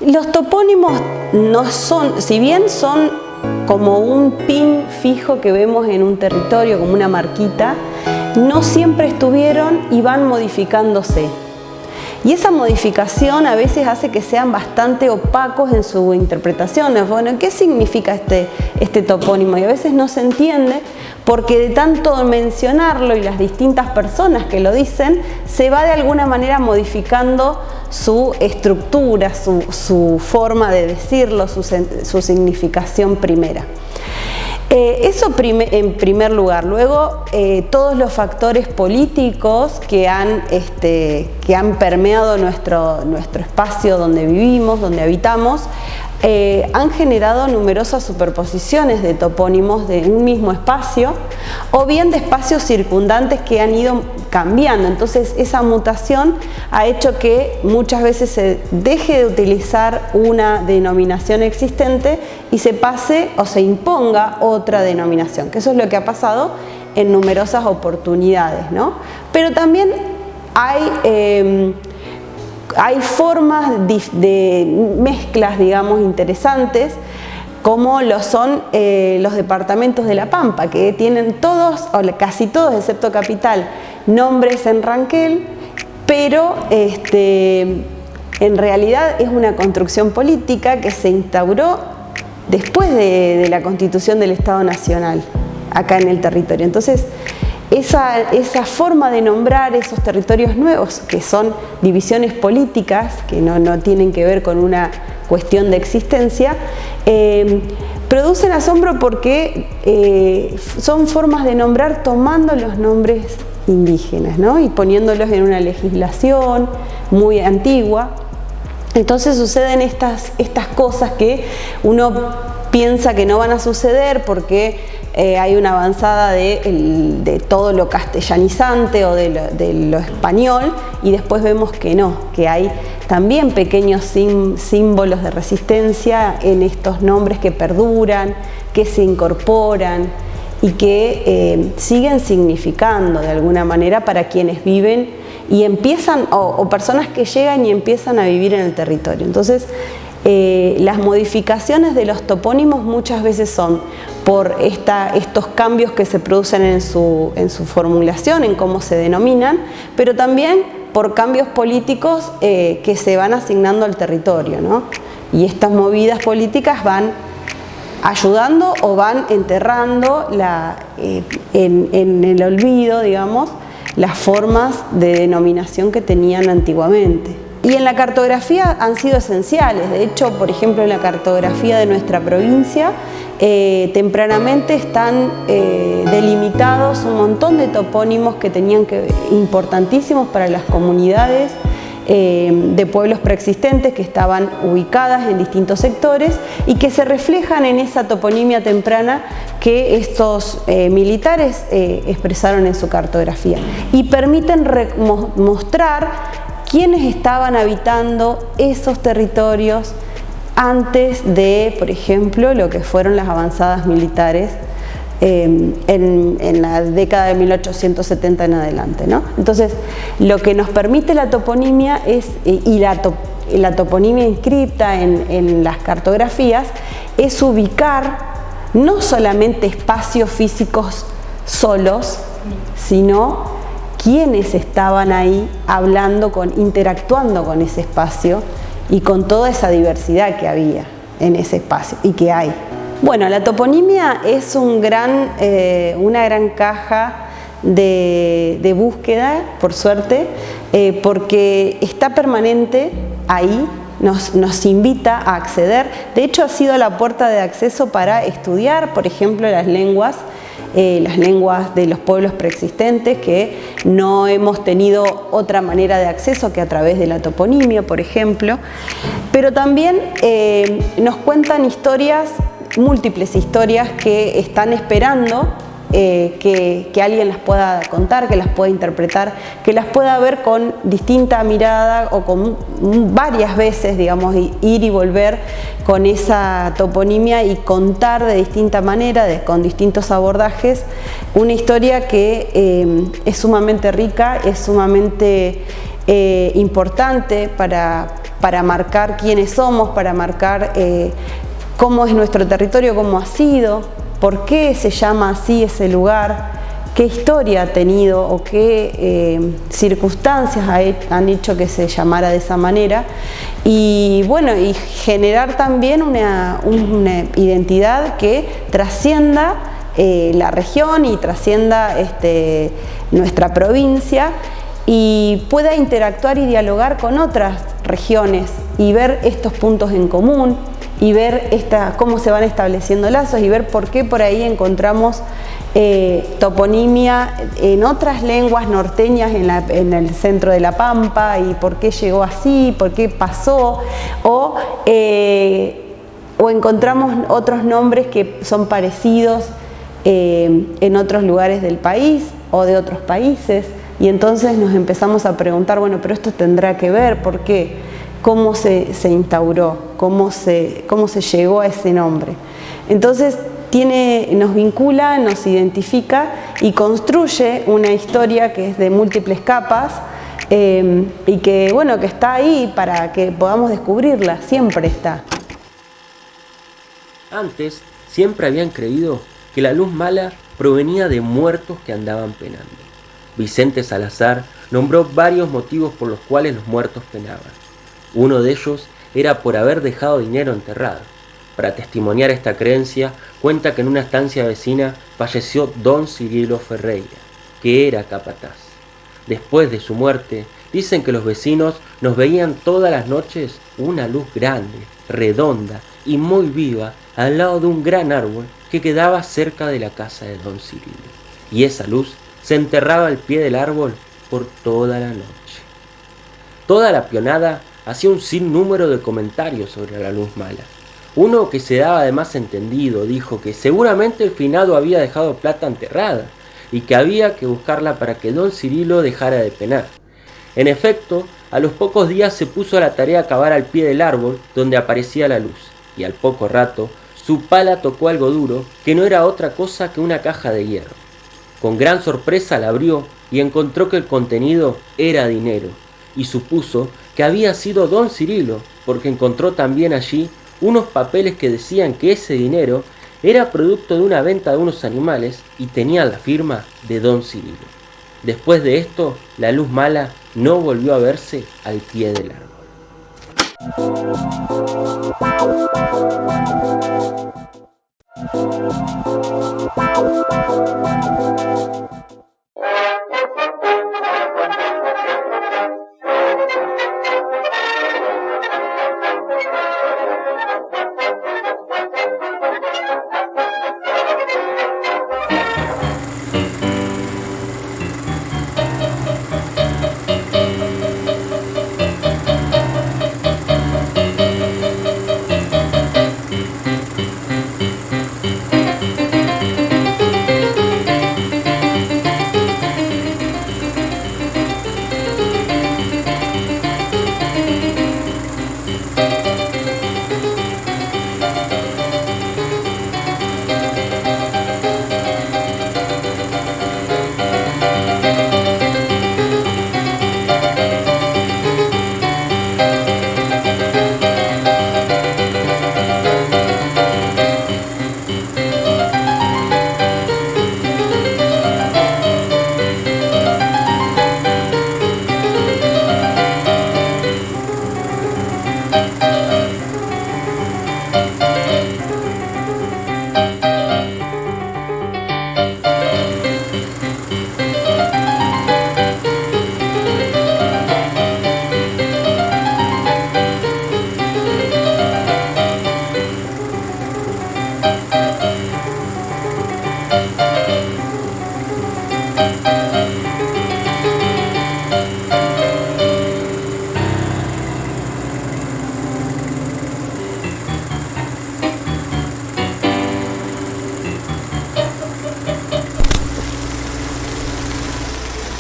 Los topónimos no son, si bien son como un pin fijo que vemos en un territorio, como una marquita, no siempre estuvieron y van modificándose. Y esa modificación a veces hace que sean bastante opacos en su interpretación. Bueno, ¿qué significa este topónimo? Y a veces no se entiende porque de tanto mencionarlo y las distintas personas que lo dicen, se va de alguna manera modificando su estructura, su forma de decirlo, su significación primera. Eso en primer lugar. Luego, todos los factores políticos que han permeado nuestro espacio donde vivimos, donde habitamos, han generado numerosas superposiciones de topónimos de un mismo espacio o bien de espacios circundantes que han ido cambiando. Entonces, esa mutación ha hecho que muchas veces se deje de utilizar una denominación existente y se pase o se imponga otra denominación, que eso es lo que ha pasado en numerosas oportunidades, ¿no? Pero también hay formas de mezclas, digamos, interesantes, como lo son los departamentos de La Pampa, que tienen todos, o casi todos, excepto Capital, nombres en ranquel, pero en realidad es una construcción política que se instauró después de la constitución del Estado Nacional, acá en el territorio. Entonces, esa forma de nombrar esos territorios nuevos, que son divisiones políticas, que no tienen que ver con una cuestión de existencia, producen asombro porque son formas de nombrar tomando los nombres indígenas, ¿no? Y poniéndolos en una legislación muy antigua. Entonces suceden estas cosas que uno piensa que no van a suceder porque hay una avanzada de todo lo castellanizante o de lo español, y después vemos que no, que hay también pequeños símbolos de resistencia en estos nombres que perduran, que se incorporan y que siguen significando de alguna manera para quienes viven y empiezan, o personas que llegan y empiezan a vivir en el territorio. Entonces, las modificaciones de los topónimos muchas veces son por estos cambios que se producen en su formulación, en cómo se denominan, pero también por cambios políticos que se van asignando al territorio, ¿no? Y estas movidas políticas van ayudando o van enterrando en el olvido, digamos, las formas de denominación que tenían antiguamente. Y en la cartografía han sido esenciales. De hecho, por ejemplo, en la cartografía de nuestra provincia, tempranamente están delimitados un montón de topónimos que tenían importantísimos para las comunidades de pueblos preexistentes que estaban ubicadas en distintos sectores y que se reflejan en esa toponimia temprana que estos militares expresaron en su cartografía y permiten mostrar quiénes estaban habitando esos territorios antes de, por ejemplo, lo que fueron las avanzadas militares en la década de 1870 en adelante, ¿no? Entonces, lo que nos permite la toponimia y la toponimia inscripta en las cartografías es ubicar no solamente espacios físicos solos, sino quiénes estaban ahí interactuando con ese espacio y con toda esa diversidad que había en ese espacio y que hay. Bueno, la toponimia es una gran caja de búsqueda, por suerte, porque está permanente ahí, nos invita a acceder. De hecho, ha sido la puerta de acceso para estudiar, por ejemplo, las lenguas de los pueblos preexistentes, que no hemos tenido otra manera de acceso que a través de la toponimia, por ejemplo. Pero también nos cuentan múltiples historias que están esperando que alguien las pueda contar, que las pueda interpretar, que las pueda ver con distinta mirada o con varias veces, digamos, ir y volver con esa toponimia y contar de distinta manera, con distintos abordajes, una historia que es sumamente rica, es sumamente importante para para marcar quiénes somos, para marcar cómo es nuestro territorio, cómo ha sido, por qué se llama así ese lugar, qué historia ha tenido o qué circunstancias han hecho que se llamara de esa manera. Y bueno, y generar también una identidad que trascienda la región y trascienda nuestra provincia y pueda interactuar y dialogar con otras regiones y ver estos puntos en común y ver cómo se van estableciendo lazos y ver por qué por ahí encontramos toponimia en otras lenguas norteñas en el centro de La Pampa y por qué llegó así, por qué pasó, o encontramos otros nombres que son parecidos en otros lugares del país o de otros países, y entonces nos empezamos a preguntar, bueno, pero esto tendrá que ver, ¿por qué? ¿Cómo se instauró? ¿Cómo se llegó a ese nombre? Entonces nos vincula, nos identifica y construye una historia que es de múltiples capas y que, bueno, que está ahí para que podamos descubrirla, siempre está. Antes siempre habían creído que la luz mala provenía de muertos que andaban penando. Vicente Salazar nombró varios motivos por los cuales los muertos penaban. Uno de ellos era por haber dejado dinero enterrado. Para testimoniar esta creencia, cuenta que en una estancia vecina falleció don Cirilo Ferreira, que era capataz. Después de su muerte, dicen que los vecinos nos veían todas las noches una luz grande, redonda y muy viva al lado de un gran árbol que quedaba cerca de la casa de don Cirilo. Y esa luz se enterraba al pie del árbol por toda la noche. Toda la peonada hacía un sinnúmero de comentarios sobre la luz mala. Uno que se daba de más entendido dijo que seguramente el finado había dejado plata enterrada y que había que buscarla para que don Cirilo dejara de penar. En efecto, a los pocos días se puso a la tarea de cavar al pie del árbol donde aparecía la luz, y al poco rato su pala tocó algo duro que no era otra cosa que una caja de hierro. Con gran sorpresa la abrió y encontró que el contenido era dinero, y supuso que había sido don Cirilo, porque encontró también allí unos papeles que decían que ese dinero era producto de una venta de unos animales y tenía la firma de don Cirilo. Después de esto, la luz mala no volvió a verse al pie del árbol.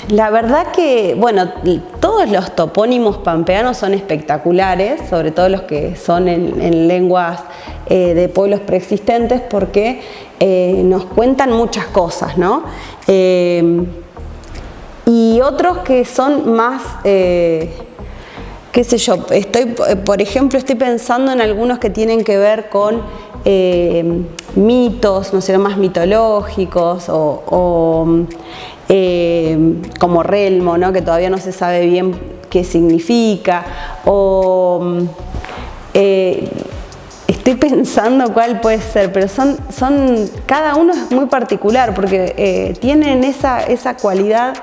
La verdad que, bueno, todos los topónimos pampeanos son espectaculares, sobre todo los que son en lenguas de pueblos preexistentes, porque nos cuentan muchas cosas, ¿no? Y otros que son más qué sé yo, por ejemplo, estoy pensando en algunos que tienen que ver con mitos, no sé, más mitológicos como Relmo, ¿no? Que todavía no se sabe bien qué significa, estoy pensando cuál puede ser, pero cada uno es muy particular porque tienen esa cualidad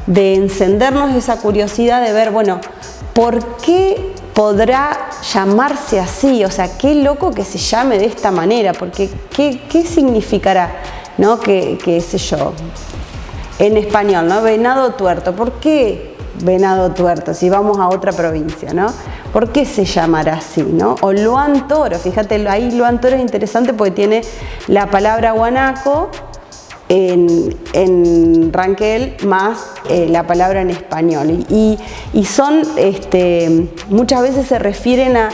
de encendernos esa curiosidad de ver, bueno, ¿por qué podrá llamarse así? O sea, qué loco que se llame de esta manera, porque ¿qué significará? ¿No? Qué sé yo, en español, ¿no? Venado tuerto. ¿Por qué venado tuerto? Si vamos a otra provincia, ¿no? ¿Por qué se llamará así, ¿no? O Luan Toro, fíjate, ahí Luan Toro es interesante porque tiene la palabra guanaco en Ranquel más la palabra en español. Y son, muchas veces se refieren a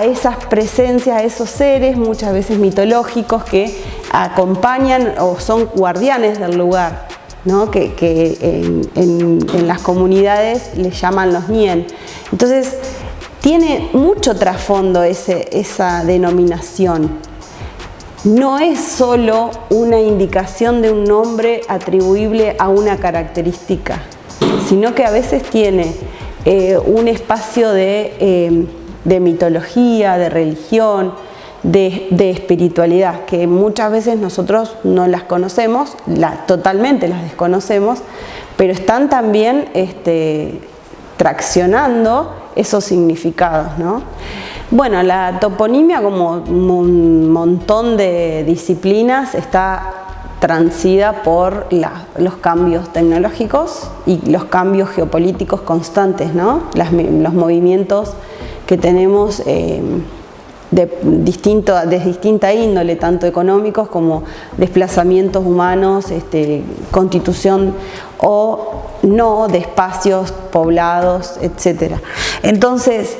esas presencias, a esos seres, muchas veces mitológicos, que acompañan o son guardianes del lugar, ¿no? Que en las comunidades les llaman los ñen. Entonces, tiene mucho trasfondo esa denominación. No es solo una indicación de un nombre atribuible a una característica, sino que a veces tiene un espacio de mitología, de religión, de espiritualidad, que muchas veces nosotros no las conocemos, totalmente las desconocemos, pero están también traccionando esos significados, ¿no? Bueno, la toponimia, como un montón de disciplinas, está transida por los cambios tecnológicos y los cambios geopolíticos constantes, ¿no? Los movimientos que tenemos de distinta índole, tanto económicos como desplazamientos humanos, constitución o no de espacios poblados, etc. Entonces,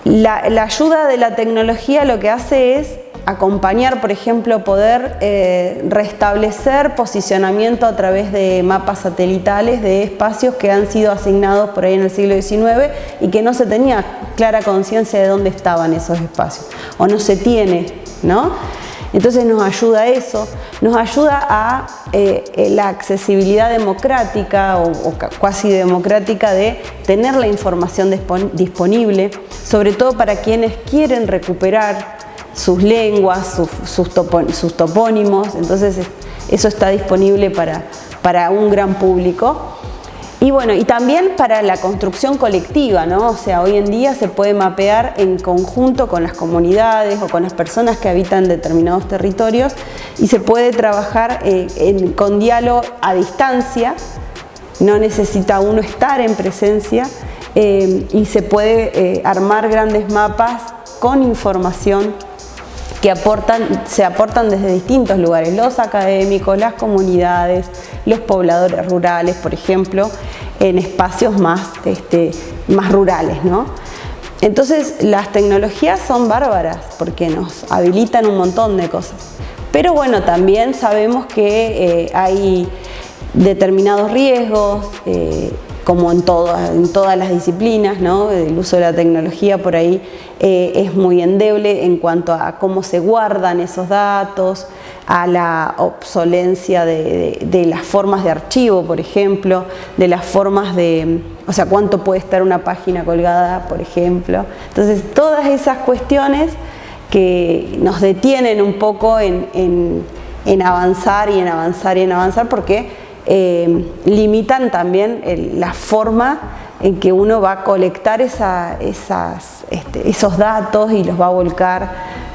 la ayuda de la tecnología lo que hace es acompañar, por ejemplo, poder restablecer posicionamiento a través de mapas satelitales de espacios que han sido asignados por ahí en el siglo XIX y que no se tenía clara conciencia de dónde estaban esos espacios, o no se tiene, ¿no? Entonces nos ayuda a eso, nos ayuda a la accesibilidad democrática o cuasi democrática de tener la información disponible, sobre todo para quienes quieren recuperar sus lenguas, sus topónimos. Entonces eso está disponible para un gran público. Y bueno, y también para la construcción colectiva, ¿no? O sea, hoy en día se puede mapear en conjunto con las comunidades o con las personas que habitan determinados territorios y se puede trabajar con diálogo a distancia, no necesita uno estar en presencia y se puede armar grandes mapas con información que se aportan desde distintos lugares, los académicos, las comunidades, los pobladores rurales, por ejemplo, en espacios más rurales, ¿no? Entonces, las tecnologías son bárbaras porque nos habilitan un montón de cosas. Pero bueno, también sabemos que hay determinados riesgos, como en todas las disciplinas, ¿no? El uso de la tecnología por ahí es muy endeble en cuanto a cómo se guardan esos datos, a la obsolencia de las formas de archivo, por ejemplo, de las formas o sea, cuánto puede estar una página colgada, por ejemplo. Entonces, todas esas cuestiones que nos detienen un poco en avanzar y en avanzar y en avanzar, porque limitan también la forma en que uno va a colectar esos datos y los va a volcar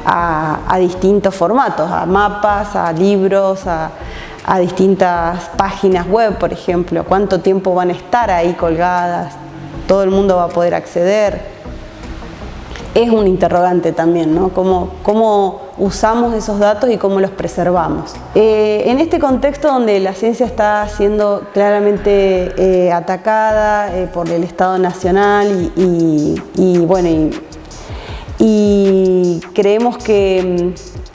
a distintos formatos, a mapas, a libros, a distintas páginas web, por ejemplo. ¿Cuánto tiempo van a estar ahí colgadas? ¿Todo el mundo va a poder acceder? Es un interrogante también, ¿no? ¿Cómo usamos esos datos y cómo los preservamos? En este contexto donde la ciencia está siendo claramente atacada por el Estado Nacional y creemos que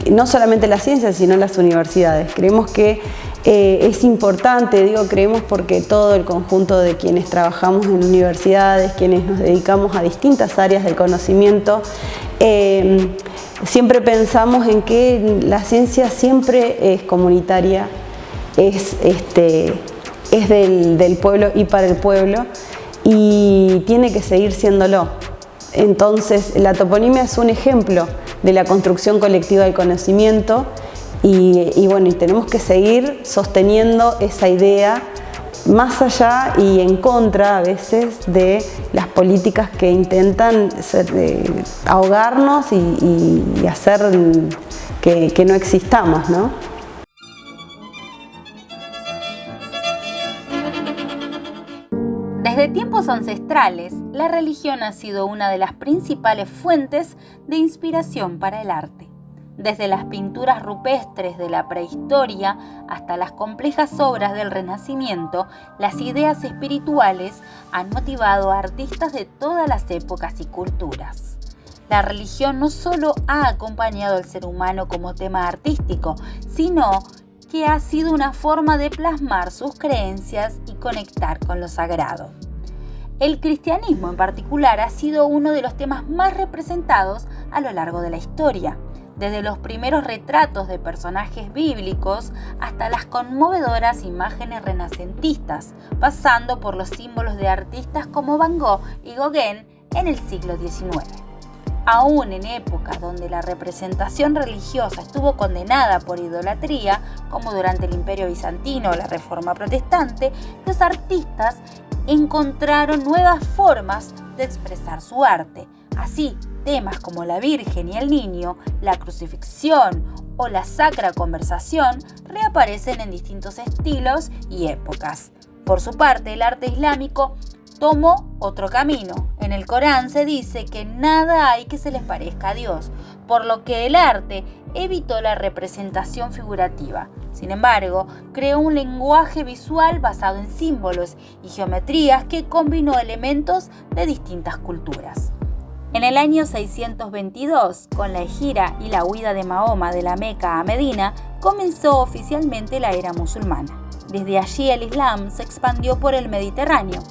no solamente la ciencia, sino las universidades, creemos que Es importante, creemos, porque todo el conjunto de quienes trabajamos en universidades, quienes nos dedicamos a distintas áreas del conocimiento, siempre pensamos en que la ciencia siempre es comunitaria, es del pueblo y para el pueblo, y tiene que seguir siéndolo. Entonces, la toponimia es un ejemplo de la construcción colectiva del conocimiento. Y tenemos que seguir sosteniendo esa idea más allá y en contra a veces de las políticas que intentan ahogarnos y hacer que no existamos, ¿no? Desde tiempos ancestrales, la religión ha sido una de las principales fuentes de inspiración para el arte. Desde las pinturas rupestres de la prehistoria hasta las complejas obras del Renacimiento, las ideas espirituales han motivado a artistas de todas las épocas y culturas. La religión no solo ha acompañado al ser humano como tema artístico, sino que ha sido una forma de plasmar sus creencias y conectar con lo sagrado. El cristianismo en particular ha sido uno de los temas más representados a lo largo de la historia. Desde los primeros retratos de personajes bíblicos hasta las conmovedoras imágenes renacentistas, pasando por los símbolos de artistas como Van Gogh y Gauguin en el siglo XIX. Aún en épocas donde la representación religiosa estuvo condenada por idolatría, como durante el Imperio Bizantino o la Reforma Protestante, los artistas encontraron nuevas formas de expresar su arte. Así, temas como la Virgen y el Niño, la crucifixión o la Sacra Conversación reaparecen en distintos estilos y épocas. Por su parte, el arte islámico tomó otro camino. En el Corán se dice que nada hay que se les parezca a Dios, por lo que el arte evitó la representación figurativa. Sin embargo, creó un lenguaje visual basado en símbolos y geometrías que combinó elementos de distintas culturas. En el año 622, con la gira y la huida de Mahoma de la Meca a Medina, comenzó oficialmente la era musulmana. Desde allí el Islam se expandió por el Mediterráneo,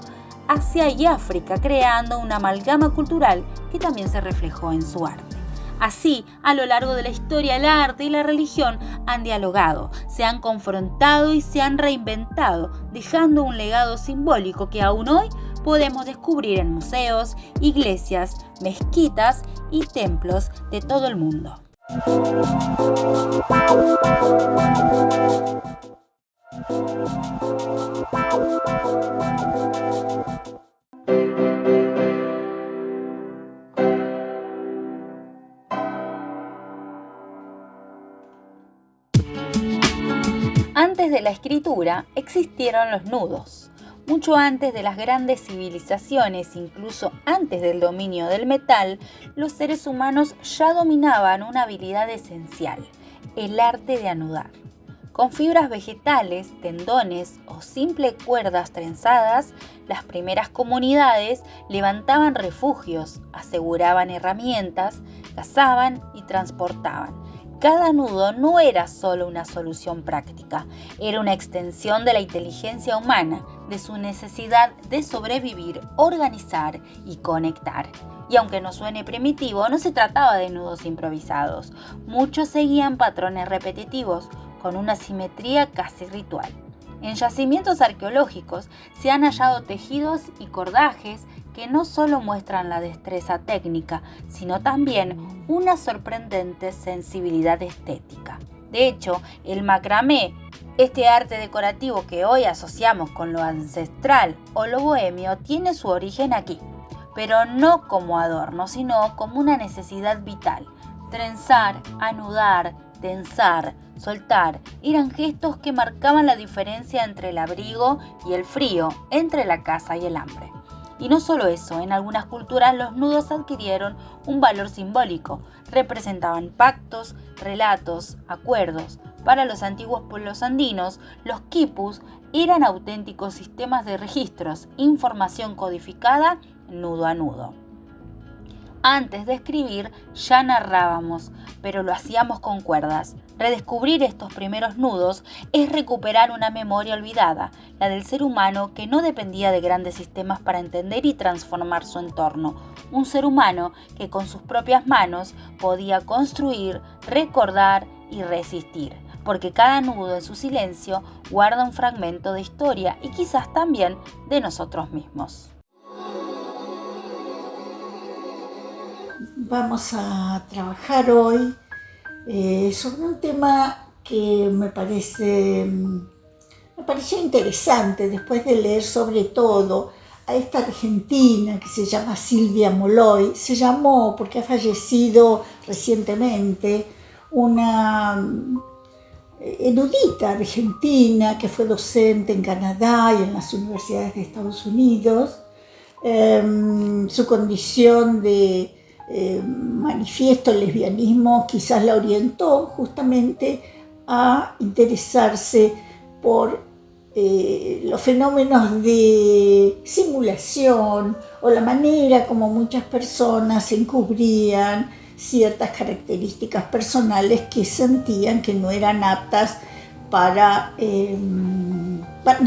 Asia y África, creando una amalgama cultural que también se reflejó en su arte. Así, a lo largo de la historia, el arte y la religión han dialogado, se han confrontado y se han reinventado, dejando un legado simbólico que aún hoy podemos descubrir en museos, iglesias, mezquitas y templos de todo el mundo. Antes de la escritura existieron los nudos. Mucho antes de las grandes civilizaciones, incluso antes del dominio del metal, los seres humanos ya dominaban una habilidad esencial, el arte de anudar. Con fibras vegetales, tendones o simples cuerdas trenzadas, las primeras comunidades levantaban refugios, aseguraban herramientas, cazaban y transportaban. Cada nudo no era solo una solución práctica, era una extensión de la inteligencia humana, de su necesidad de sobrevivir, organizar y conectar. Y aunque no suene primitivo, no se trataba de nudos improvisados. Muchos seguían patrones repetitivos, con una simetría casi ritual. En yacimientos arqueológicos se han hallado tejidos y cordajes que no solo muestran la destreza técnica, sino también una sorprendente sensibilidad estética. De hecho, el macramé, este arte decorativo que hoy asociamos con lo ancestral o lo bohemio, tiene su origen aquí, pero no como adorno, sino como una necesidad vital. Trenzar, anudar, tensar, soltar, eran gestos que marcaban la diferencia entre el abrigo y el frío, entre la caza y el hambre. Y no solo eso, en algunas culturas los nudos adquirieron un valor simbólico, representaban pactos, relatos, acuerdos. Para los antiguos pueblos andinos, los quipus eran auténticos sistemas de registros, información codificada nudo a nudo. Antes de escribir ya narrábamos, pero lo hacíamos con cuerdas. Redescubrir estos primeros nudos es recuperar una memoria olvidada, la del ser humano que no dependía de grandes sistemas para entender y transformar su entorno. Un ser humano que con sus propias manos podía construir, recordar y resistir, porque cada nudo en su silencio guarda un fragmento de historia y quizás también de nosotros mismos. Vamos a trabajar hoy sobre un tema que me pareció interesante después de leer sobre todo a esta argentina que se llama Silvia Molloy. Se llamó porque ha fallecido recientemente, una erudita argentina que fue docente en Canadá y en las universidades de Estados Unidos. Su condición de manifiesto lesbianismo quizás la orientó justamente a interesarse por los fenómenos de simulación o la manera como muchas personas encubrían ciertas características personales que sentían que no eran aptas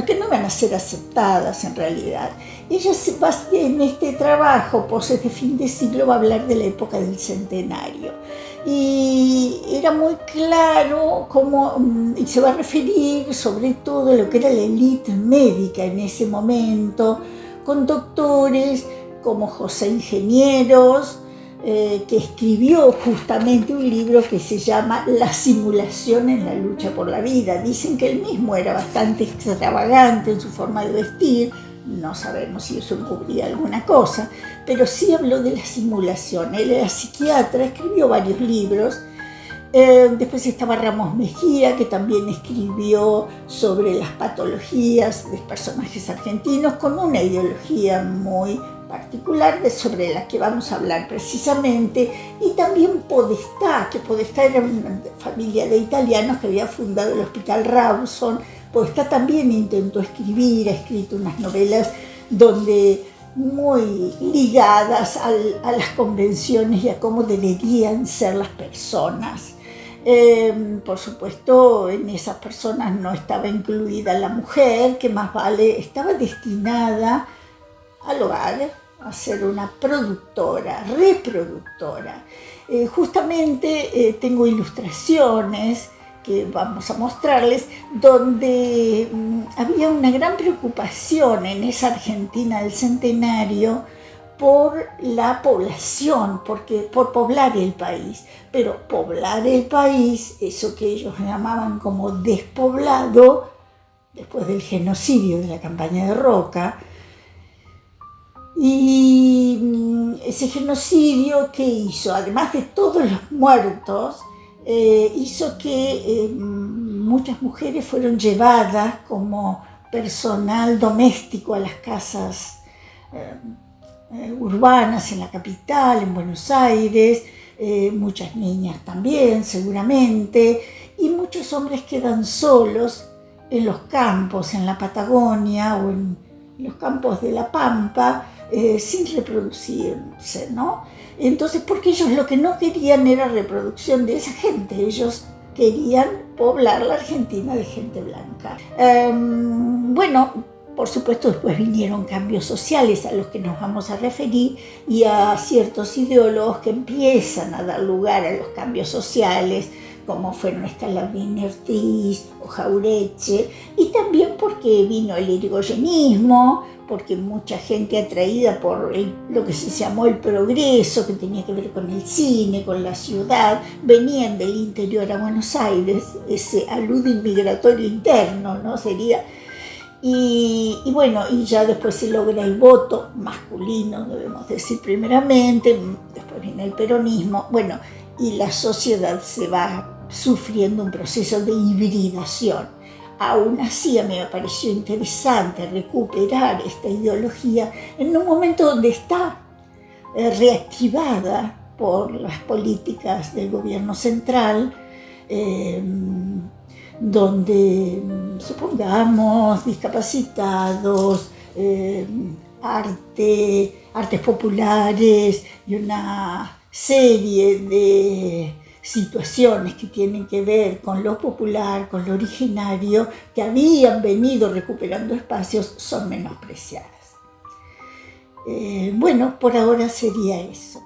que no van a ser aceptadas en realidad. Ella en este trabajo, Poses de fin de siglo, va a hablar de la época del centenario. Y era muy claro y se va a referir sobre todo a lo que era la élite médica en ese momento, con doctores como José Ingenieros, que escribió justamente un libro que se llama La simulación en la lucha por la vida. Dicen que él mismo era bastante extravagante en su forma de vestir, no sabemos si eso encubría alguna cosa, pero sí habló de la simulación. Él era psiquiatra, escribió varios libros. Después estaba Ramos Mejía, que también escribió sobre las patologías de personajes argentinos con una ideología muy particular sobre la que vamos a hablar precisamente, y también Podestà, que Podestà era una familia de italianos que había fundado el Hospital Rawson. Podestà también intentó escribir, ha escrito unas novelas muy ligadas a las convenciones y a cómo deberían ser las personas. Por supuesto, en esas personas no estaba incluida la mujer, que más vale estaba destinada al hogar, a ser una reproductora. Justamente tengo ilustraciones que vamos a mostrarles, donde había una gran preocupación en esa Argentina del centenario por la población, por poblar el país. Pero poblar el país, eso que ellos llamaban como despoblado, después del genocidio de la campaña de Roca. Y ese genocidio, ¿qué hizo? Además de todos los muertos, hizo que muchas mujeres fueron llevadas como personal doméstico a las casas urbanas en la capital, en Buenos Aires, muchas niñas también seguramente, y muchos hombres quedan solos en los campos, en la Patagonia o en los campos de la Pampa, sin reproducirse, ¿no? Entonces, porque ellos lo que no querían era reproducción de esa gente, ellos querían poblar la Argentina de gente blanca. Bueno, por supuesto, después vinieron cambios sociales a los que nos vamos a referir y a ciertos ideólogos que empiezan a dar lugar a los cambios sociales, como fueron Scalabrini Ortiz o Jauretche, y también porque vino el irigoyenismo, porque mucha gente atraída por lo que se llamó el progreso, que tenía que ver con el cine, con la ciudad, venían del interior a Buenos Aires, ese alude inmigratorio interno, ¿no? Sería. Y bueno, y ya después se logra el voto masculino, debemos decir primeramente, después viene el peronismo, bueno, y la sociedad se va sufriendo un proceso de hibridación. Aún así, a mí me pareció interesante recuperar esta ideología en un momento donde está reactivada por las políticas del gobierno central, donde, supongamos, discapacitados, arte, artes populares y una serie de situaciones que tienen que ver con lo popular, con lo originario, que habían venido recuperando espacios, son menospreciadas. Bueno, por ahora sería eso.